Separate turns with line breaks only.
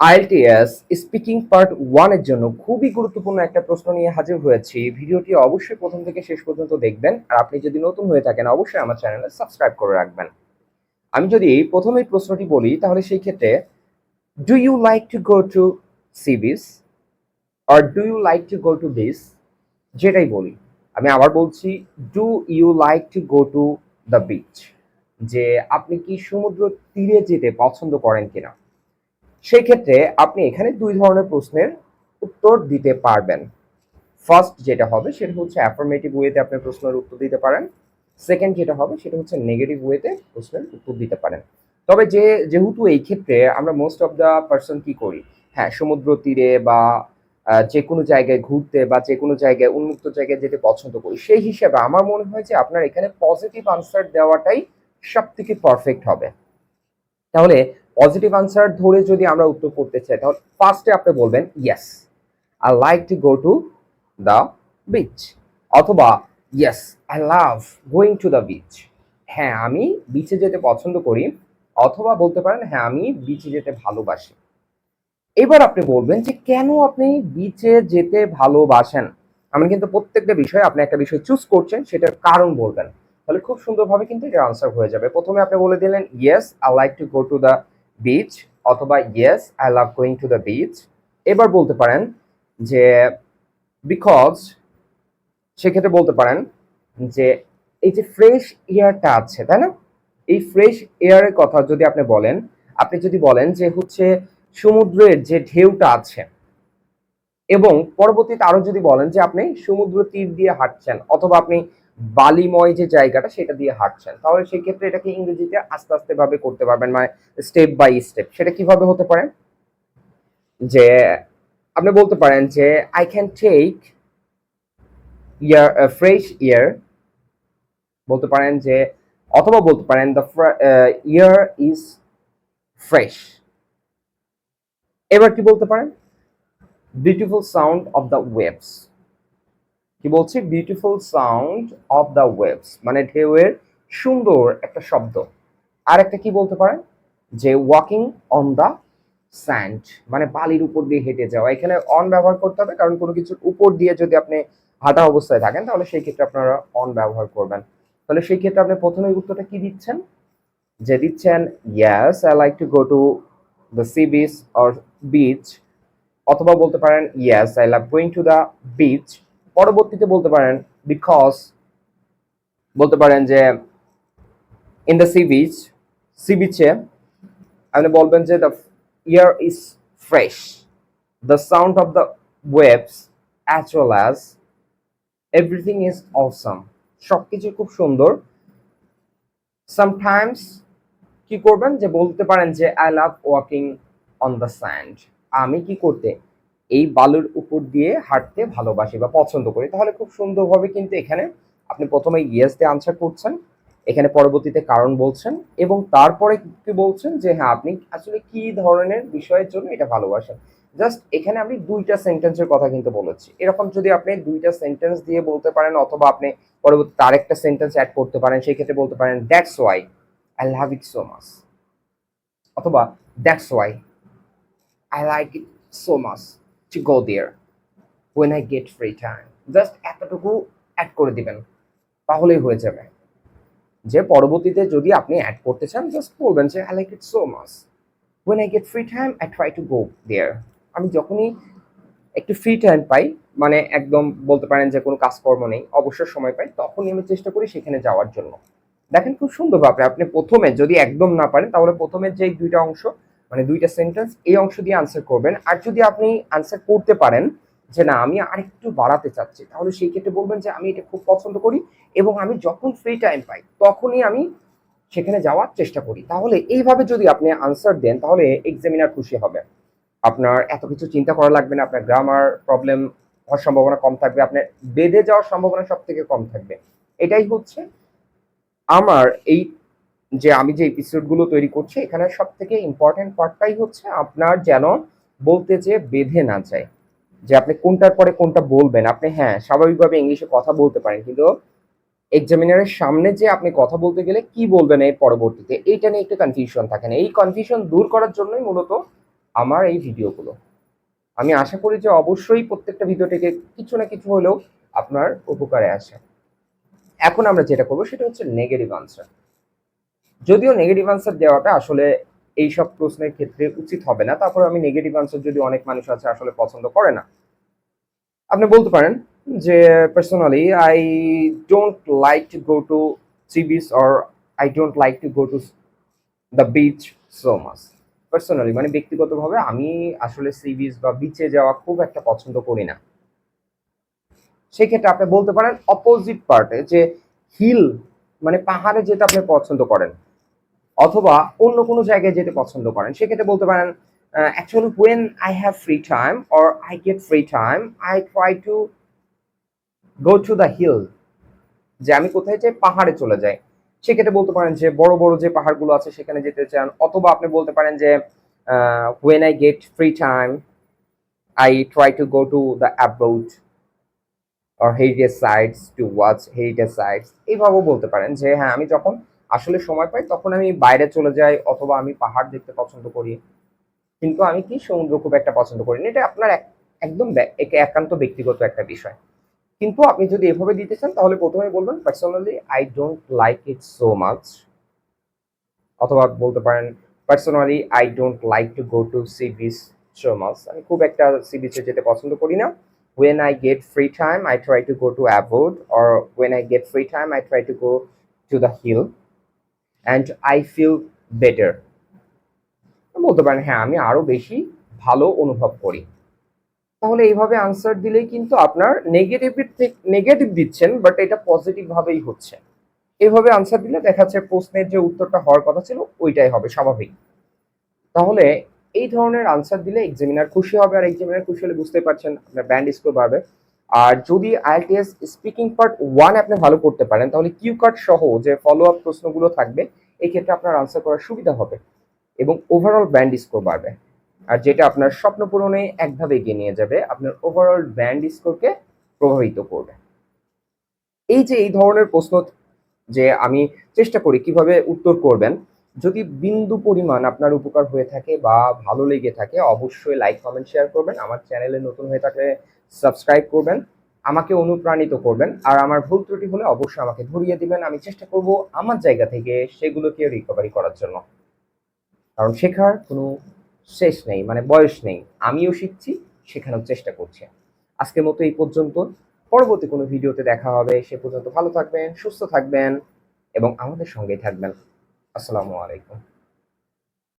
IELTS speaking part 1 এর জন্য খুবই গুরুত্বপূর্ণ একটা প্রশ্ন নিয়ে হাজির হয়েছি। ভিডিওটি অবশ্যই প্রথম থেকে শেষ পর্যন্ত দেখবেন। আর আপনি যদি নতুন হয়ে থাকেন অবশ্যই আমার চ্যানেলে সাবস্ক্রাইব করে রাখবেন। আমি যদি প্রথমেই প্রশ্নটি বলি তাহলে সেই ক্ষেত্রে do you like to go to sea beach or do you like to go to beach, যেটাই বলি আমি আবার বলছি, do you like to go to the beach, যে আপনি কি সমুদ্র তীরে যেতে পছন্দ করেন কিনা। সেই ক্ষেত্রে আপনি এখানে দুই ধরনের প্রশ্নের উত্তর দিতে পারবেন। ফার্স্ট যেটা হবে সেটা হচ্ছে অ্যাফার্মেটিভ ওয়েতে আপনি প্রশ্নের উত্তর দিতে পারেন। সেকেন্ড যেটা হবে সেটা হচ্ছে নেগেটিভ ওয়েতে প্রশ্নের উত্তর দিতে পারেন। তবে যেহেতু এই ক্ষেত্রে আমরা মোস্ট অফ দ্য পার্সন কি করি, হ্যাঁ সমুদ্র তীরে বা যে কোনো জায়গায় ঘুরতে বা যে কোনো জায়গায় উন্মুক্ত জায়গায় যেতে পছন্দ করি, সেই হিসেবে আমার মনে হয় যে আপনার এখানে পজিটিভ আনসার দেওয়াটাই সব থেকে পারফেক্ট হবে। তাহলে পজিটিভ আনসার ধরে যদি আমরা উত্তর করতে চাই তাহলে ফার্স্টে আপনি বলবেন yes I like to go to the beach, অথবা yes I love going to the beach, হ্যাঁ আমি বিচে যেতে পছন্দ করি, অথবা বলতে পারেন হ্যাঁ আমি বিচে যেতে ভালোবাসি। এবার আপনি বলবেন যে কেন আপনি বিচে যেতে ভালোবাসেন। আমি কিন্তু প্রত্যেকটা বিষয়ে আপনি একটা বিষয় চুজ করছেন সেটার কারণ বলবেন, তাহলে খুব সুন্দরভাবে কিন্তু এটা আনসার হয়ে যাবে। প্রথমে আপনি বলে দিলেন yes I like to go to the beach, অথবা yes I love going to the beach. এবার বলতে পারেন যে বিকজ, সেক্ষেত্রে বলতে পারেন যে এই যে ফ্রেশ এয়ারটা আছে তাই না, এই ফ্রেশ এয়ারের কথা যদি আপনি বলেন, আপনি যদি বলেন যে হচ্ছে সমুদ্রের যে ঢেউটা আছে, এবং পরবর্তীতে আরো যদি বলেন যে আপনি সমুদ্র তীর দিয়ে হাঁটছেন, অথবা আপনি বালিময় যে জায়গাটা সেটা দিয়ে হাঁটছেন, তাহলে সেই ক্ষেত্রে এটাকে ইংরেজিতে আস্তে আস্তে ভাবে করতে পারবেন, মানে স্টেপ বাই স্টেপ। সেটা কিভাবে হতে পারে, যে আপনি বলতে পারেন যে I can take year fresh year, বলতে পারেন যে, অথবা বলতে পারেন দ্য ইয়ার ইজ ফ্রেশ। এবার কি বলতে পারেন, beautiful sound of the waves, কি বলছি, beautiful sound of the waves মানে ঢেউয়ের সুন্দর একটা শব্দ। আর একটা কি বলতে পারেন যে ওয়াকিং অন দ্য স্যান্ড মানে বালির উপর দিয়ে হেঁটে যাওয়া। এখানে অন ব্যবহার করতে হবে, কারণ কোনো কিছুর উপর দিয়ে যদি আপনি হাঁটা অবস্থায় থাকেন তাহলে সেই ক্ষেত্রে আপনারা অন ব্যবহার করবেন। তাহলে সেই ক্ষেত্রে আপনি প্রথমে উত্তরটা কি দিচ্ছেন, যে দিচ্ছেন yes I like to go to the sea beach or beach, অথবা বলতে পারেন yes I love going to the beach. পরবর্তীতে বলতে পারেন বিকজ, বলতে পারেন যে in the sea beach, sea বিচে আপনি বলবেন যে the air is fresh, the sound of the waves as well as everything is awesome, সবকিছু খুব সুন্দর। সামটাইমস কি করবেন, যে বলতে পারেন যে I love walking on the sand, আমি কি করতে এই বালুর উপর দিয়ে হাঁটতে ভালোবাসি বা পছন্দ করি। তাহলে খুব সুন্দরভাবে কিন্তু এখানে আপনি প্রথমে ইয়েস দিয়ে আনসার করছেন, এখানে পরবর্তীতে কারণ বলছেন, এবং তারপরে কি বলছেন যে হ্যাঁ আপনি আসলে কি ধরনের বিষয়ের জন্য এটা ভালোবাসেন। জাস্ট এখানে আমি দুইটা সেন্টেন্সের কথা কিন্তু বলেছি। এরকম যদি আপনি দুইটা সেন্টেন্স দিয়ে বলতে পারেন, অথবা আপনি পরবর্তীতে আরেকটা সেন্টেন্স অ্যাড করতে পারেন, সেই ক্ষেত্রে বলতে পারেন that's why I love it so much, অথবা that's why I like it so much to go there when I get free time, just এতটুকু অ্যাড করে দিবেন, তাহলেই হয়ে যাবে। যে পরবর্তীতে যদি আপনি অ্যাড করতে চান জাস্ট বলবেন যে I like it so much when I get free time I try to go there, আমি যখনই একটু ফ্রি টাইম পাই, মানে একদম বলতে পারেন যে কোনো কাজকর্ম নেই, অবসর সময় পাই, তখনই আমি চেষ্টা করি সেখানে যাওয়ার জন্য। দেখেন খুব সুন্দরভাবে আপনি প্রথমে যদি একদম না পারেন তাহলে প্রথমে যে দুইটা অংশ মানে দুইটা সেন্টেন্স এই অংশ দিয়ে আনসার করবেন। আর যদি আপনি আনসার করতে পারেন যে না আমি আরেকটু বাড়াতে চাচ্ছি, তাহলে সেই ক্ষেত্রে বলবেন যে আমি এটা খুব পছন্দ করি এবং আমি যখন ফ্রি টাইম পাই তখনই আমি সেখানে যাওয়ার চেষ্টা করি। তাহলে এইভাবে যদি আপনি আনসার দেন তাহলে এক্সামিনার খুশি হবে, আপনার এত কিছু চিন্তা করা লাগবে না, আপনার গ্রামার প্রবলেম হওয়ার সম্ভাবনা কম থাকবে, আপনার বেঁধে যাওয়ার সম্ভাবনা সব থেকে কম থাকবে। এটাই হচ্ছে আমার এই যে আমি যে এপিসোডগুলো তৈরি করছি এখানে সব থেকে ইম্পর্টেন্ট পার্টটাই হচ্ছে আপনার যেন বলতে যে বেঁধে না যায়, যে আপনি কোনটার পরে কোনটা বলবেন। আপনি হ্যাঁ স্বাভাবিকভাবে ইংলিশে কথা বলতে পারেন, কিন্তু এক্সামিনারের সামনে যে আপনি কথা বলতে গেলে কি বলবেন এর পরবর্তীতে এইটা নিয়ে একটু কনফিউশন থাকে না, এই কনফিউশন দূর করার জন্যই মূলত আমার এই ভিডিওগুলো। আমি আশা করি যে অবশ্যই প্রত্যেকটা ভিডিও থেকে কিছু না কিছু হলেও আপনার উপকারে আসে। এখন আমরা যেটা করবো সেটা হচ্ছে নেগেটিভ আনসার। যদিও নেগেটিভ আনসার দেওয়াটা আসলে এইসব প্রশ্নের ক্ষেত্রে উচিত হবে না, তারপরে আমি নেগেটিভ আনসার যদি অনেক মানুষ আছে আসলে পছন্দ করে না, আপনি বলতে পারেন যে personally I don't like to go to sea beach or I don't like to go to the beach so much. Personally মানে ব্যক্তিগতভাবে আমি আসলে সি বিচ বা বিচে যাওয়া খুব একটা পছন্দ করি না। সেক্ষেত্রে আপনি বলতে পারেন অপোজিট পার্টে যে হিল মানে পাহাড়ে যেতে আপনি পছন্দ করেন অথবা অন্য কোনো জায়গায় যেতে পছন্দ করেন, সেক্ষেত্রে বলতে পারেন actually when I have free time or I get free time I try to go to the hill. যে আমি কোথায় যাই, পাহাড়ে চলে যাই। সেক্ষেত্রে বলতে পারেন যে বড় বড় যে পাহাড়গুলো আছে সেখানে যেতে চান, অথবা আপনি বলতে পারেন যে when I get free time I try to go to the about or heritage sites to watch heritage sites. এইভাবেও বলতে পারেন যে হ্যাঁ আমি যখন আসলে সময় পাই তখন আমি বাইরে চলে যাই অথবা আমি পাহাড় দেখতে পছন্দ করি, কিন্তু আমি কি সমুদ্র খুব একটা পছন্দ করি না। এটা আপনার একদম একান্ত ব্যক্তিগত একটা বিষয়। কিন্তু আপনি যদি এভাবে দিতে চান তাহলে প্রথমে বলবেন personally I don't like it so much, অথবা বলতে পারেন personally I don't like to go to sea beach so much. আমি খুব একটা সি বিচে যেতে পছন্দ করি না। when I get free time I try to go to abroad or when I get free time I try to go to the hill and I feel better। বলতে পারেন হ্যাঁ আমি আরো বেশি ভালো অনুভব করি। তাহলে এইভাবে আনসার দিলেই কিন্তু আপনার নেগেটিভ দিচ্ছেন বাট এটা পজিটিভ ভাবেই হচ্ছে। এইভাবে আনসার দিলে দেখা যাচ্ছে প্রশ্নের যে উত্তরটা হওয়ার কথা ছিল ওইটাই হবে স্বাভাবিক। তাহলে এই ধরনের আনসার দিলে এক্সামিনার খুশি হবে, আর এক্সামিনার খুশি হলে বুঝতে পারছেন আপনার ব্যান্ড স্কোর বাড়বে। আর যদি আইএলটিএস স্পিকিং পার্ট 1 আপনি ভালো করতে পারেন তাহলে কিউ কার্ড সহ যে ফলো আপ প্রশ্নগুলো থাকবে এই ক্ষেত্রে আপনার আনসার করার সুবিধা হবে এবং ওভারঅল ব্যান্ড স্কোর বাড়বে। আর যেটা আপনার স্বপ্ন পূরণে একভাবে এগিয়ে নিয়ে যাবে, আপনার ওভারঅল ব্যান্ড স্কোরকে প্রভাবিত করবে। এই যে এই ধরনের প্রশ্ন যে আমি চেষ্টা করি কিভাবে উত্তর করবেন, যদি বিন্দু পরিমাণ আপনার উপকার হয়ে থাকে বা ভালো লেগে থাকে অবশ্যই লাইক কমেন্ট শেয়ার করবেন। আমার চ্যানেলে নতুন হয়ে থাকলে সাবস্ক্রাইব করবেন, আমাকে অনুপ্রাণিত করবেন। আর আমার ভুল ত্রুটি হলে অবশ্যই আমাকে ধরিয়ে দিবেন, আমি চেষ্টা করব আমার জায়গা থেকে সেগুলোকে রিকভারি করার জন্য। কারণ শেখার কোনো শেষ নেই, মানে বয়স নেই। আমিও শিখছি, শেখানোর চেষ্টা করছি। আজকের মতো এই পর্যন্ত। পরবর্তী কোনো ভিডিওতে দেখা হবে। সে পর্যন্ত ভালো থাকবেন, সুস্থ থাকবেন এবং আমাদের সঙ্গেই থাকবেন। আসসালামু আলাইকুম।